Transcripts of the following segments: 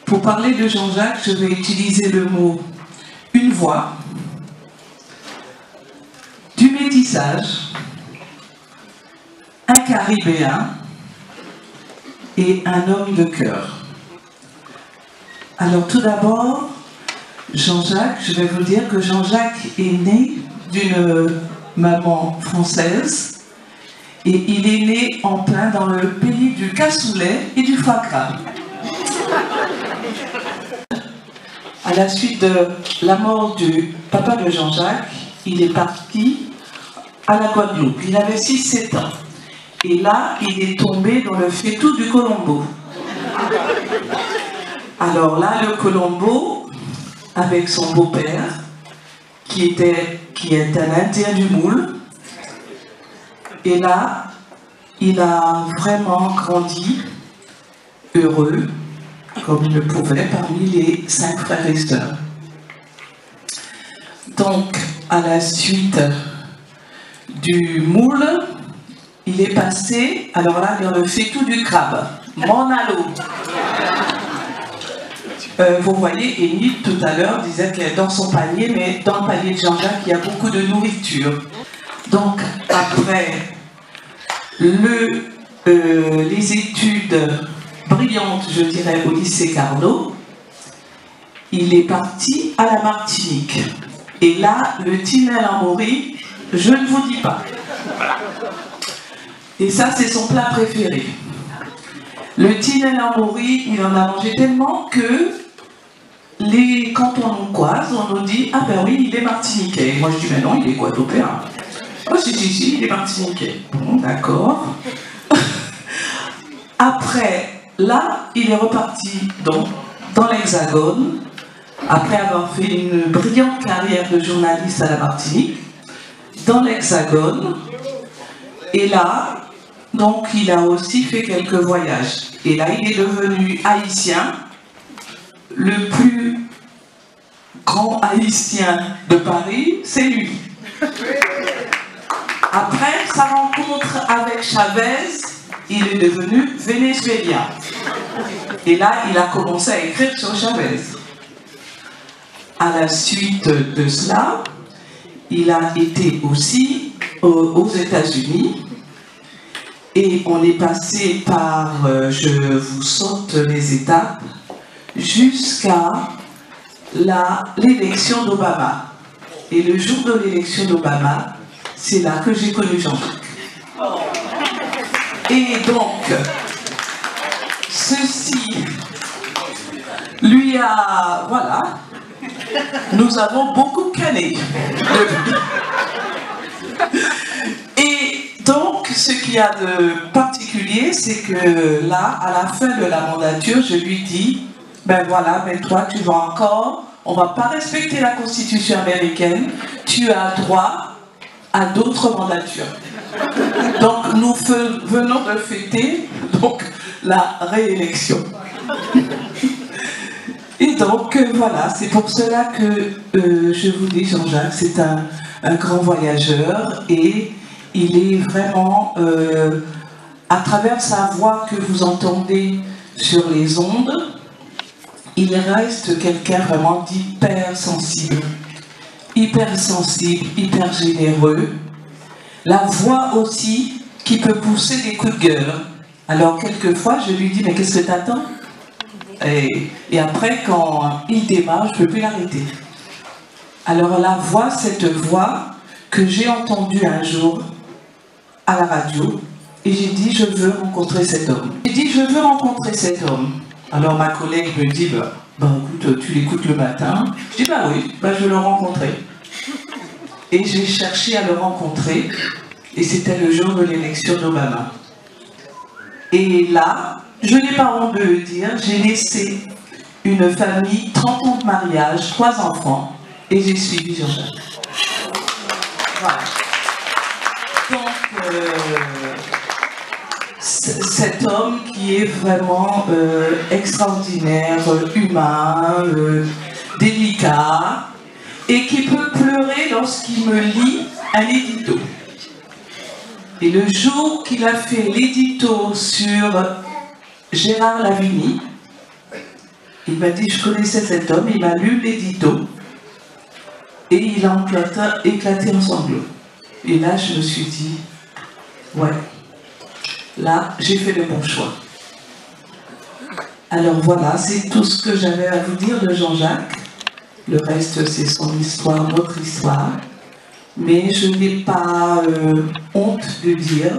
Pour parler de Jean-Jacques, je vais utiliser le mot « une voix », du métissage, un caribéen et un homme de cœur. Alors tout d'abord, Jean-Jacques, je vais vous dire que Jean-Jacques est né d'une maman française et il est né en plein dans le pays du cassoulet et du foie gras. À la suite de la mort du papa de Jean-Jacques, il est parti à la Guadeloupe. Il avait 6-7 ans. Et là, il est tombé dans le fétou du Colombo. Alors là, le Colombo, avec son beau-père, qui est un Indien du Moule, et là, il a vraiment grandi heureux, comme il le pouvait, parmi les 5 frères et sœurs. Donc, à la suite du moule, il est passé, alors là, dans le fétou du crabe, mon allo. Vous voyez, Émile, tout à l'heure, disait qu'elle est dans son panier, mais dans le panier de Jean-Jacques, il y a beaucoup de nourriture. Donc, après les études brillantes, je dirais, au lycée Carnot, il est parti à la Martinique. Et là, le tinel en mori, je ne vous dis pas. Et ça, c'est son plat préféré. Le tinel en mori, il en a mangé tellement que quand on nous croise, on nous dit « Ah ben oui, il est martiniquais ». Moi, je dis « Mais non, il est guadeloupéen ». « Oh, si, il est martiniquais ». Bon, d'accord. Après, là, il est reparti donc dans l'Hexagone, après avoir fait une brillante carrière de journaliste à la Martinique, dans l'Hexagone, et là, donc il a aussi fait quelques voyages. Et là, il est devenu haïtien, le plus grand haïtien de Paris, c'est lui. Après sa rencontre avec Chavez, il est devenu vénézuélien. Et là, il a commencé à écrire sur Chavez. À la suite de cela, il a été aussi aux États-Unis. Et on est passé par, je vous saute les étapes, jusqu'à l'élection d'Obama. Et le jour de l'élection d'Obama, c'est là que j'ai connu Jean-Jacques. Et donc, ceci lui a... Voilà, nous avons beaucoup canné depuis. Et donc, ce qu'il y a de particulier, c'est que là, à la fin de la mandature, je lui dis, ben voilà, mais toi, tu vas encore, on ne va pas respecter la Constitution américaine, tu as droit à d'autres mandatures. Donc, nous venons de fêter donc, la réélection. Et donc, voilà, c'est pour cela que je vous dis, Jean-Jacques, c'est un grand voyageur et il est vraiment, à travers sa voix que vous entendez sur les ondes, il reste quelqu'un vraiment d'hyper sensible, hyper généreux. La voix aussi qui peut pousser des coups de gueule. Alors, quelquefois, je lui dis, mais qu'est-ce que t'attends ? Et après, quand il démarre, je ne peux plus l'arrêter. Alors, la voix, cette voix que j'ai entendue un jour à la radio, et j'ai dit, je veux rencontrer cet homme. J'ai dit, je veux rencontrer cet homme. Alors, ma collègue me dit, écoute, tu l'écoutes le matin. Je dis, oui, je veux le rencontrer. Et j'ai cherché à le rencontrer, et c'était le jour de l'élection d'Obama. Et là, je n'ai pas honte de le dire, j'ai laissé une famille, 30 ans de mariage, 3 enfants, et j'ai suivi Jean-Jacques. Voilà. Donc, cet homme qui est vraiment extraordinaire, humain, délicat, et qui peut pleurer lorsqu'il me lit un édito. Et le jour qu'il a fait l'édito sur Gérard Lavigny, Il m'a dit, je connaissais cet homme, il m'a lu l'édito et il a éclaté en sanglots. Et là, je me suis dit, ouais, là, j'ai fait le bon choix. Alors voilà, c'est tout ce que j'avais à vous dire de Jean-Jacques. Le reste, c'est son histoire, notre histoire. Mais je n'ai pas honte de dire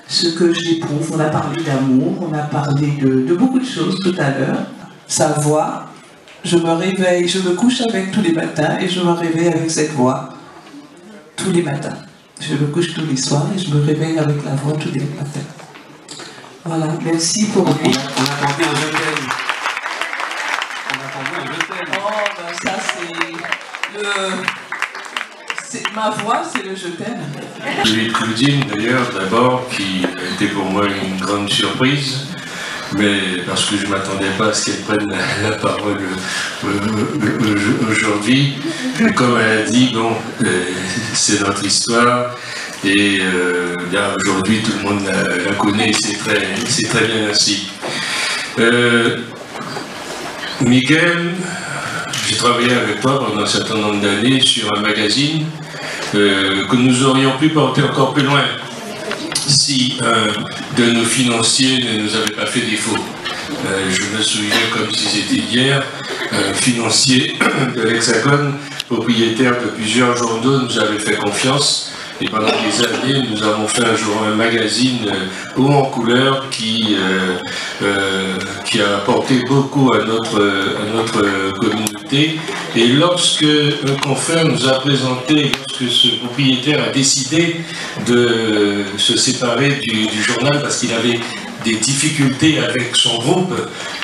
ce que j'éprouve. On a parlé d'amour, on a parlé de beaucoup de choses tout à l'heure. Sa voix, je me réveille, je me couche avec tous les matins et je me réveille avec cette voix tous les matins. Je me couche tous les soirs et je me réveille avec la voix tous les matins. Voilà, merci pour vous. On attendait un je t'aime. On attendait un je t'aime. Oh, ben ça c'est ma voix, c'est le je t'aime. Celui de Claudine, d'ailleurs, d'abord, qui a été pour moi une grande surprise, mais parce que je ne m'attendais pas à ce qu'elle prenne la parole aujourd'hui. Et comme elle a dit, bon, c'est notre histoire, et bien aujourd'hui tout le monde la connaît, c'est très bien ainsi. Miguel, j'ai travaillé avec toi pendant un certain nombre d'années sur un magazine que nous aurions pu porter encore plus loin si un de nos financiers ne nous avait pas fait défaut. Je me souviens comme si c'était hier, un financier de l'Hexagone, propriétaire de plusieurs journaux, nous avait fait confiance. Et pendant des années, nous avons fait un magazine haut en couleur qui a apporté beaucoup à notre communauté. Et lorsque un confrère nous a présenté, lorsque ce propriétaire a décidé de se séparer du journal parce qu'il avait des difficultés avec son groupe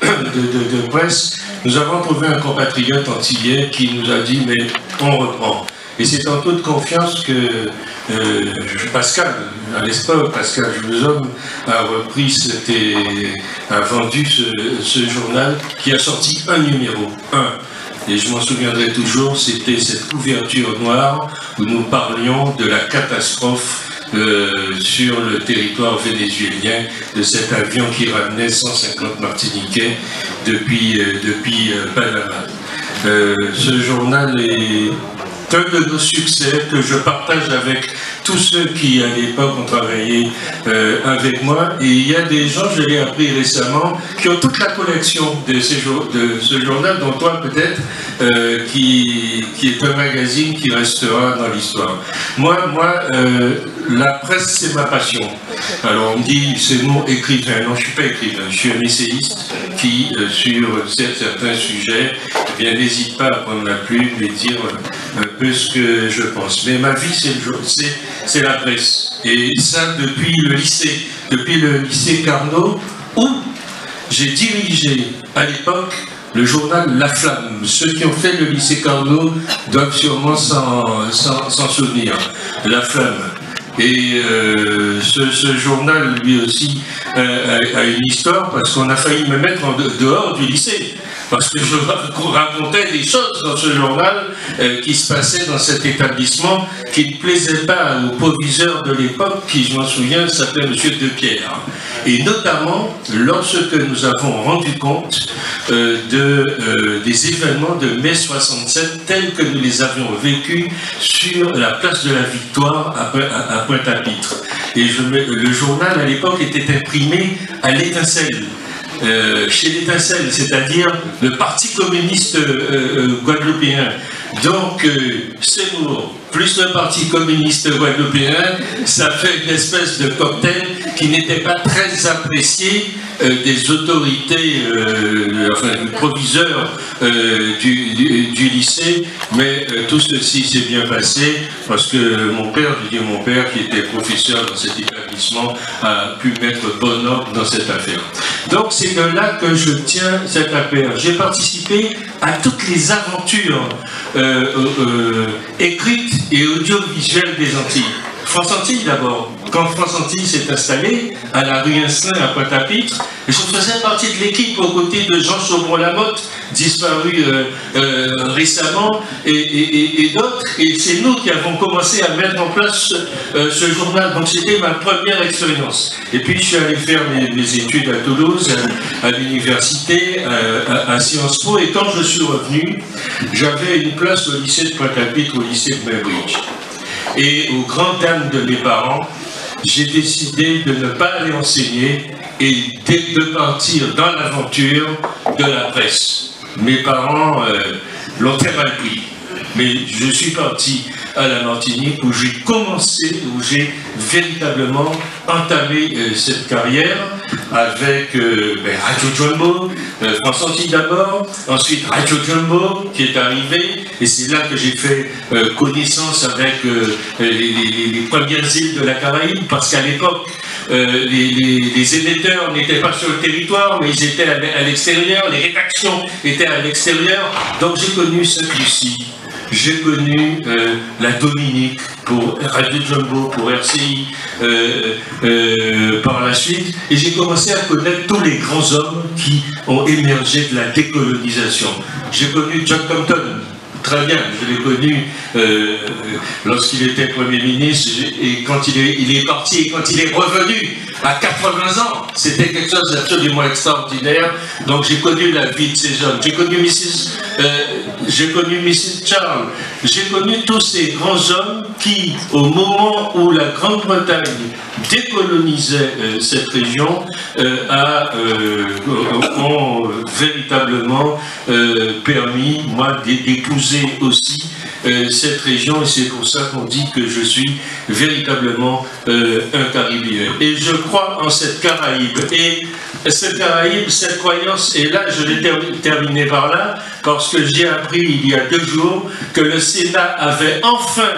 de presse, nous avons trouvé un compatriote antillais qui nous a dit « mais on reprend ». Et c'est en toute confiance que Pascal, à l'époque, Pascal Jouzehomme, a repris, a vendu ce journal qui a sorti un numéro, Et je m'en souviendrai toujours, c'était cette couverture noire où nous parlions de la catastrophe sur le territoire vénézuélien de cet avion qui ramenait 150 Martiniquais depuis Panama. Ce journal est un de nos succès que je partage avec tous ceux qui, à l'époque, ont travaillé avec moi. Et il y a des gens, je l'ai appris récemment, qui ont toute la collection de ce journal, dont toi peut-être, qui est un magazine qui restera dans l'histoire. Moi, la presse, c'est ma passion. Alors on me dit, c'est mon écrivain. Non, je ne suis pas écrivain, je suis un essayiste qui, sur certains sujets, eh bien, n'hésite pas à prendre la plume et dire un peu ce que je pense. Mais ma vie, c'est la presse. Et ça depuis le lycée Carnot, où j'ai dirigé à l'époque le journal La Flamme. Ceux qui ont fait le lycée Carnot doivent sûrement s'en souvenir. La Flamme. Et ce journal, lui aussi, a une histoire, parce qu'on a failli me mettre dehors du lycée. Parce que je racontais des choses dans ce journal qui se passaient dans cet établissement qui ne plaisait pas au proviseur de l'époque, qui, je m'en souviens, s'appelait M. Depierre. Et notamment, lorsque nous avons rendu compte des événements de mai 67 tels que nous les avions vécus sur la place de la Victoire à Pointe-à-Pitre. Et le journal, à l'époque, était imprimé à l'Étincelle. Chez l'Étincelle, c'est-à-dire le Parti communiste guadeloupéen. Donc, Seymour plus le Parti communiste guadeloupéen, ça fait une espèce de cocktail qui n'était pas très apprécié des autorités, enfin du proviseur du lycée, mais tout ceci s'est bien passé parce que mon père qui était professeur dans cet établissement, a pu mettre bon ordre dans cette affaire. Donc c'est de là que je tiens cette affaire. J'ai participé à toutes les aventures écrites et audiovisuelles des Antilles. France Antilles d'abord. Quand France Antilles s'est installée à la rue Inslin à Pointe-à-Pitre, je faisais partie de l'équipe aux côtés de Jean Chaumont-Lamotte, disparu récemment, et d'autres. Et c'est nous qui avons commencé à mettre en place ce journal. Donc c'était ma première expérience. Et puis je suis allé faire mes études à Toulouse, à l'université, à Sciences Po. Et quand je suis revenu, j'avais une place au lycée de Pointe-à-Pitre, au lycée de Bainbridge. Et aux grandes dames de mes parents, j'ai décidé de ne pas aller enseigner et de partir dans l'aventure de la presse. Mes parents l'ont très mal pris, mais je suis parti à la Martinique où j'ai commencé, où j'ai véritablement entamé cette carrière avec Radio Jumbo, France Antilles d'abord, ensuite Radio Jumbo qui est arrivé, et c'est là que j'ai fait connaissance avec les premières îles de la Caraïbe, parce qu'à l'époque, les émetteurs n'étaient pas sur le territoire, mais ils étaient à l'extérieur, les rédactions étaient à l'extérieur, donc j'ai connu Sainte-Lucie. J'ai connu la Dominique pour Radio Jumbo, pour RCI par la suite, et j'ai commencé à connaître tous les grands hommes qui ont émergé de la décolonisation. J'ai connu John Compton, très bien, je l'ai connu lorsqu'il était Premier ministre, et quand il est parti, et quand il est revenu à 80 ans, c'était quelque chose d'absolument extraordinaire. Donc j'ai connu la vie de ces hommes, j'ai connu Mrs. Charles, j'ai connu tous ces grands hommes qui, au moment où la Grande-Bretagne décolonisait cette région, ont véritablement permis, moi, d'épouser aussi cette région, et c'est pour ça qu'on dit que je suis véritablement un Caribéen. Et je crois en cette Caraïbe. Et cette Caraïbe, cette croyance, et là je vais terminer par là, parce que j'ai appris il y a 2 jours que le Sénat avait enfin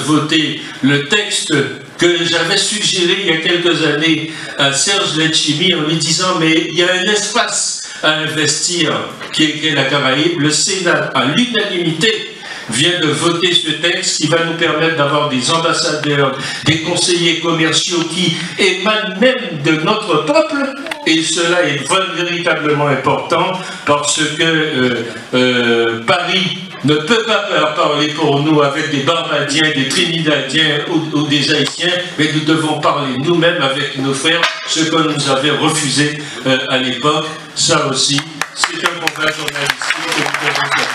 voté le texte que j'avais suggéré il y a quelques années à Serge Letchimy en lui disant mais il y a un espace à investir qui est la Caraïbe. Le Sénat, à l'unanimité, vient de voter ce texte qui va nous permettre d'avoir des ambassadeurs, des conseillers commerciaux qui émanent même de notre peuple, et cela est véritablement important parce que Paris ne peut pas parler pour nous avec des Barbadiens, des Trinidadiens ou des Haïtiens, mais nous devons parler nous-mêmes avec nos frères, ce que nous avait refusé à l'époque. Ça aussi, c'est un combat journalistique que nous devons faire.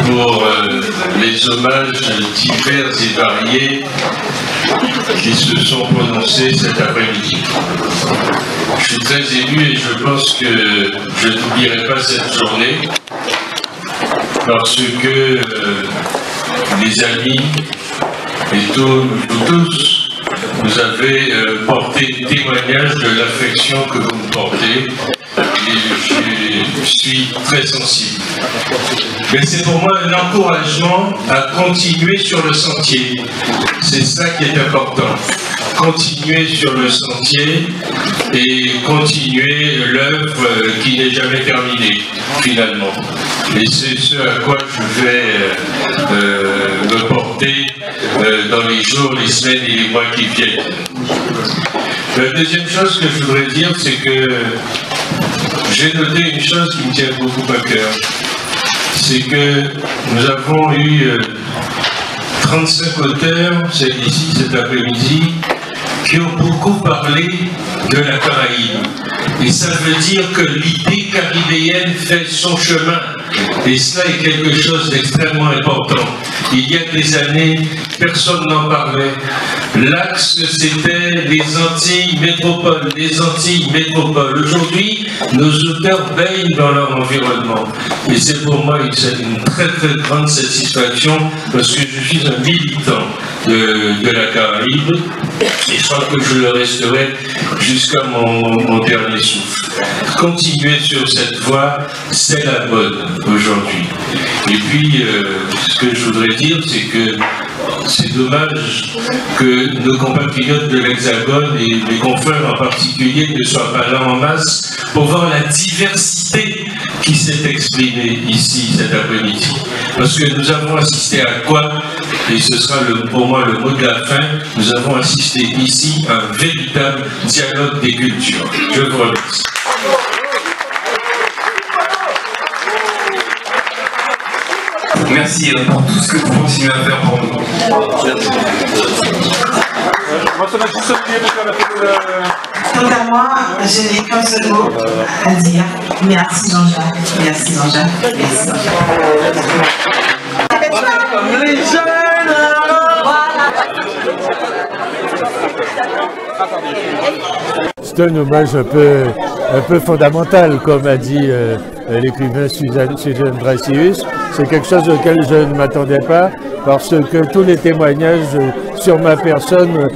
Pour les hommages divers et variés qui se sont prononcés cet après-midi. Je suis très ému et je pense que je n'oublierai pas cette journée parce que les amis et tous, vous avez porté témoignage de l'affection que vous me portez. Et je suis très sensible. Mais c'est pour moi un encouragement à continuer sur le sentier. C'est ça qui est important. Continuer sur le sentier et continuer l'œuvre qui n'est jamais terminée, finalement. Et c'est ce à quoi je vais me porter dans les jours, les semaines et les mois qui viennent. La deuxième chose que je voudrais dire, c'est que j'ai noté une chose qui me tient beaucoup à cœur. C'est que nous avons eu 35 auteurs, c'est ici cet après-midi, qui ont beaucoup parlé de la Caraïbe. Et ça veut dire que l'idée caribéenne fait son chemin. Et cela est quelque chose d'extrêmement important. Il y a des années, personne n'en parlait. L'axe, c'était les Antilles métropoles, les Antilles métropoles. Aujourd'hui, nos auteurs baignent dans leur environnement. Et c'est pour moi une très très grande satisfaction parce que je suis un militant de la Caraïbe et je crois que je le resterai jusqu'à mon dernier souffle. Continuer sur cette voie, c'est la bonne aujourd'hui. Et puis, ce que je voudrais dire, c'est que c'est dommage que nos compatriotes de l'Hexagone et mes confrères en particulier ne soient pas là en masse pour voir la diversité qui s'est exprimée ici cet après-midi. Parce que nous avons assisté à quoi? et ce sera pour moi le mot de la fin. Nous avons assisté ici à un véritable dialogue des cultures. Je vous remercie. Merci pour tout ce que vous continuez à faire pour nous. Quant à moi, je n'ai qu'un seul mot à dire. Merci Jean-Jacques. Merci Jean-Jacques. Merci C'est un hommage un peu fondamental, comme a dit l'écrivain Susan Dracius. C'est quelque chose auquel je ne m'attendais pas, parce que tous les témoignages sur ma personne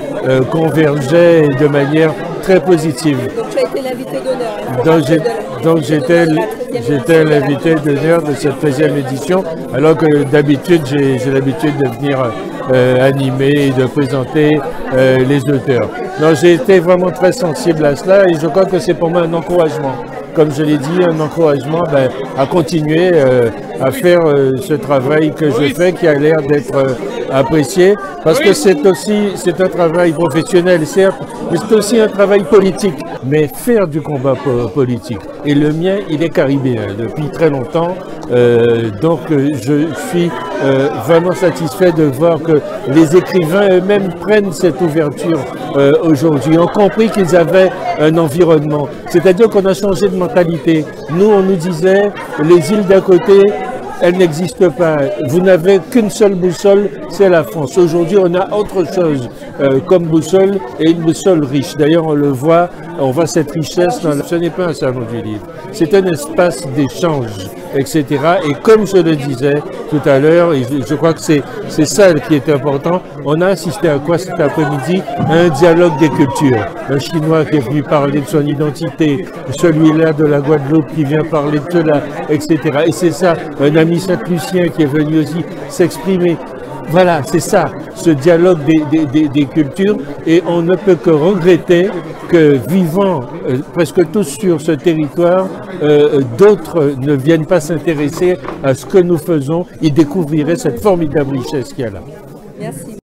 convergeaient de manière très positive. Donc tu as été l'invité d'honneur. Donc j'étais l'invité d'honneur de cette 13e édition, alors que d'habitude j'ai l'habitude de venir animer et de présenter les auteurs. Donc j'ai été vraiment très sensible à cela et je crois que c'est pour moi un encouragement. Comme je l'ai dit, un encouragement à continuer à faire ce travail que je fais, qui a l'air d'être apprécié, parce que c'est un travail professionnel, certes, mais c'est aussi un travail politique, mais faire du combat politique. Et le mien, il est caribéen depuis très longtemps, donc je suis vraiment satisfait de voir que les écrivains eux-mêmes prennent cette ouverture aujourd'hui, ont compris qu'ils avaient un environnement, c'est-à-dire qu'on a changé de mentalité. Nous, on nous disait, les îles d'à côté, elles n'existent pas. Vous n'avez qu'une seule boussole, c'est la France. Aujourd'hui, on a autre chose comme boussole, et une boussole riche. D'ailleurs, on le voit, on voit cette richesse. Ce n'est pas un salon du livre, c'est un espace d'échange, etc. Et comme je le disais tout à l'heure, et je crois que c'est ça qui est important, on a assisté à quoi cet après-midi? Un dialogue des cultures. Un Chinois qui est venu parler de son identité, celui-là de la Guadeloupe qui vient parler de cela, etc. Et c'est ça, un ami Saint-Lucien qui est venu aussi s'exprimer. Voilà, c'est ça, ce dialogue des cultures, et on ne peut que regretter que, vivant presque tous sur ce territoire, d'autres ne viennent pas s'intéresser à ce que nous faisons et découvriraient cette formidable richesse qu'il y a là. Merci.